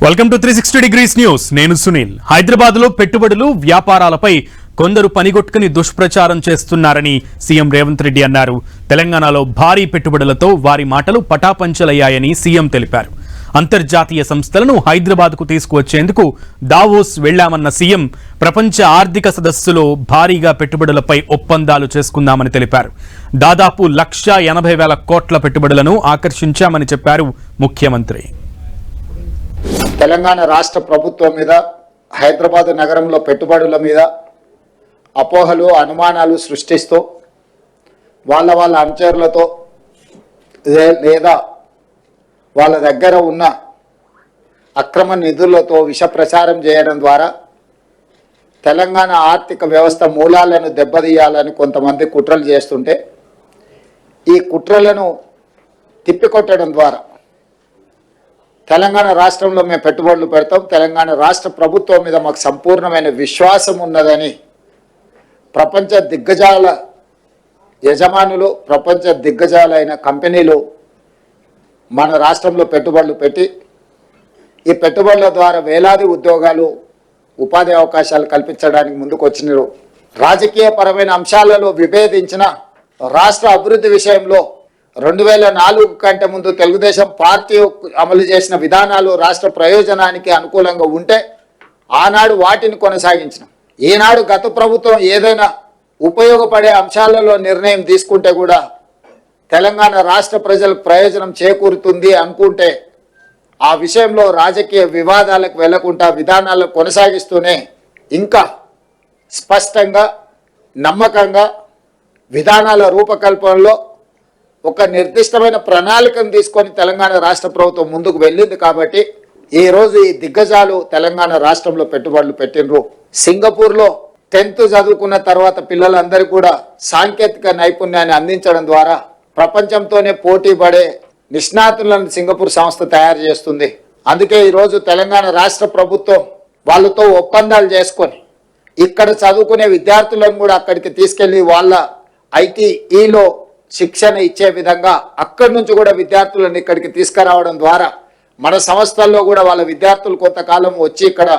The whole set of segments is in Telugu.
Welcome to 360 degrees news. నేను సునీల్. హైదరాబాద్ లో పెట్టుబడులు వ్యాపారాలపై కొందరు పనిగొట్టుకుని దుష్ప్రచారం చేస్తున్నారని సీఎం రేవంత్ రెడ్డి అన్నారు. తెలంగాణలో భారీ పెట్టుబడులతో వారి మాటలు పటాపంచలయ్యాయని సీఎం తెలిపారు. అంతర్జాతీయ సంస్థలను హైదరాబాద్ కు తీసుకువచ్చేందుకు దావోస్ వెళ్లామన్న సీఎం ప్రపంచ ఆర్థిక సదస్సులో భారీగా పెట్టుబడులపై ఒప్పందాలు చేసుకుందామని తెలిపారు. దాదాపు 1,80,000 కోట్ల పెట్టుబడులను ఆకర్షించామని చెప్పారు ముఖ్యమంత్రి. తెలంగాణ రాష్ట్ర ప్రభుత్వం మీద, హైదరాబాద్ నగరంలో పెట్టుబడుల మీద అపోహలు, అనుమానాలు సృష్టిస్తూ వాళ్ళ అనుచరులతో లేదా వాళ్ళ దగ్గర ఉన్న అక్రమ నిధులతో విష ప్రచారం చేయడం ద్వారా తెలంగాణ ఆర్థిక వ్యవస్థ మూలాలను దెబ్బతీయాలని కొంతమంది కుట్రలు చేస్తుంటే, ఈ కుట్రలను తిప్పికొట్టడం ద్వారా తెలంగాణ రాష్ట్రంలో మేము పెట్టుబడులు పెడతాం, తెలంగాణ రాష్ట్ర ప్రభుత్వం మీద మాకు సంపూర్ణమైన విశ్వాసం ఉన్నదని ప్రపంచ దిగ్గజాల యజమానులు, ప్రపంచ దిగ్గజాలైన కంపెనీలు మన రాష్ట్రంలో పెట్టుబడులు పెట్టి ఈ పెట్టుబడుల ద్వారా వేలాది ఉద్యోగాలు, ఉపాధి అవకాశాలు కల్పించడానికి ముందుకు వచ్చినారు. రాజకీయపరమైన అంశాలలో విభేదించిన రాష్ట్ర అభివృద్ధి విషయంలో 2004 కంటే ముందు తెలుగుదేశం పార్టీ అమలు చేసిన విధానాలు రాష్ట్ర ప్రయోజనానికి అనుకూలంగా ఉంటే ఆనాడు వాటిని కొనసాగించిన. ఈనాడు గత ప్రభుత్వం ఏదైనా ఉపయోగపడే అంశాలలో నిర్ణయం తీసుకుంటే కూడా తెలంగాణ రాష్ట్ర ప్రజలకు ప్రయోజనం చేకూరుతుంది అనుకుంటే ఆ విషయంలో రాజకీయ వివాదాలకు వెళ్లకుండా విధానాలను కొనసాగిస్తూనే ఇంకా స్పష్టంగా, నమ్మకంగా విధానాల రూపకల్పనలో ఒక నిర్దిష్టమైన ప్రణాళికను తీసుకొని తెలంగాణ రాష్ట్ర ప్రభుత్వం ముందుకు వెళ్ళింది. కాబట్టి ఈరోజు ఈ దిగ్గజాలు తెలంగాణ రాష్ట్రంలో పెట్టుబడులు పెట్టినరు. సింగపూర్లో 10th చదువుకున్న తర్వాత పిల్లలందరికీ కూడా సాంకేతిక నైపుణ్యాన్ని అందించడం ద్వారా ప్రపంచంతోనే పోటీ పడే నిష్ణాతులను సింగపూర్ సంస్థ తయారు చేస్తుంది. అందుకే ఈరోజు తెలంగాణ రాష్ట్ర ప్రభుత్వం వాళ్ళతో ఒప్పందాలు చేసుకొని ఇక్కడ చదువుకునే విద్యార్థులను కూడా అక్కడికి తీసుకెళ్లి వాళ్ళ ఐటీఈలో శిక్షణ ఇచ్చే విధంగా అక్కడి నుంచి కూడా విద్యార్థులను ఇక్కడికి తీసుకురావడం ద్వారా మన సంస్థల్లో కూడా వాళ్ళ విద్యార్థులు కొంతకాలం వచ్చి ఇక్కడ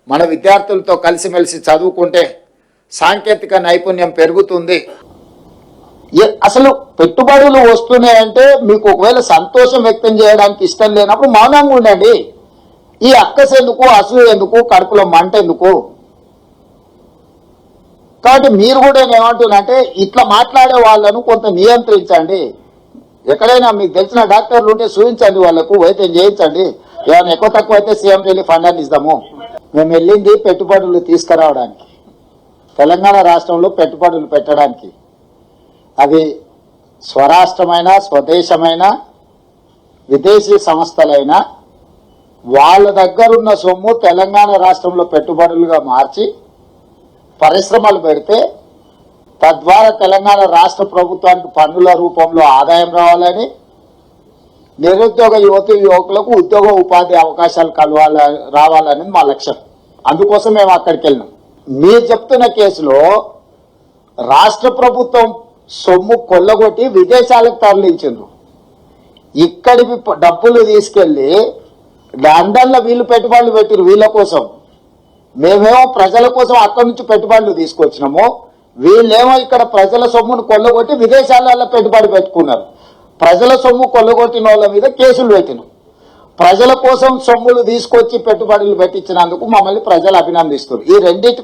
మన విద్యార్థులతో కలిసిమెలిసి చదువుకుంటే సాంకేతిక నైపుణ్యం పెరుగుతుంది. అసలు పెట్టుబడులు వస్తున్నాయంటే మీకు ఒకవేళ సంతోషం వ్యక్తం చేయడానికి ఇష్టం లేనప్పుడు మౌనంగా ఉండండి. ఈ అక్కసు ఎందుకు, అసలు ఎందుకు, కడుపులో మంట ఎందుకు? కాబట్టి మీరు కూడా ఏమంటున్నారంటే ఇట్లా మాట్లాడే వాళ్ళను కొంత నియంత్రించండి. ఎక్కడైనా మీకు తెలిసిన డాక్టర్లు ఉంటే చూపించండి, వాళ్ళకు వైద్యం చేయించండి. ఏమైనా ఎక్కువ తక్కువ అయితే సీఎం రిలీఫ్ ఫండ్ అని ఇద్దాము. మేము వెళ్ళింది పెట్టుబడులు తీసుకురావడానికి, తెలంగాణ రాష్ట్రంలో పెట్టుబడులు పెట్టడానికి. అది స్వరాష్ట్రమైన, స్వదేశమైన, విదేశీ సంస్థలైనా వాళ్ళ దగ్గరున్న సొమ్ము తెలంగాణ రాష్ట్రంలో పెట్టుబడులుగా మార్చి పరిశ్రమలు పెడితే తద్వారా తెలంగాణ రాష్ట్ర ప్రభుత్వానికి పన్నుల రూపంలో ఆదాయం రావాలని, నిరుద్యోగ యువకులకు ఉద్యోగ ఉపాధి అవకాశాలు రావాలనేది మా లక్ష్యం. అందుకోసం మేము అక్కడికి వెళ్ళినాం. మీరు చెప్తున్న కేసులో రాష్ట్ర ప్రభుత్వం సొమ్ము కొల్లగొట్టి విదేశాలకు తరలించారు. ఇక్కడి డబ్బులు తీసుకెళ్లి లండన్లో వీళ్ళు పెట్టుబడులు పెట్టారు వీళ్ళ కోసం. మేమేమో ప్రజల కోసం అక్కడి నుంచి పెట్టుబడులు తీసుకొచ్చినాము. వీళ్ళేమో ఇక్కడ ప్రజల సొమ్మును కొల్లగొట్టి విదేశాలలో పెట్టుబడి పెట్టుకున్నారు. ప్రజల సొమ్ము కొల్లగొట్టిన వాళ్ళ మీద కేసులు పెట్టినాం. ప్రజల కోసం సొమ్ములు తీసుకొచ్చి పెట్టుబడులు పెట్టించినందుకు మమ్మల్ని ప్రజలు అభినందిస్తారు. ఈ రెండింటి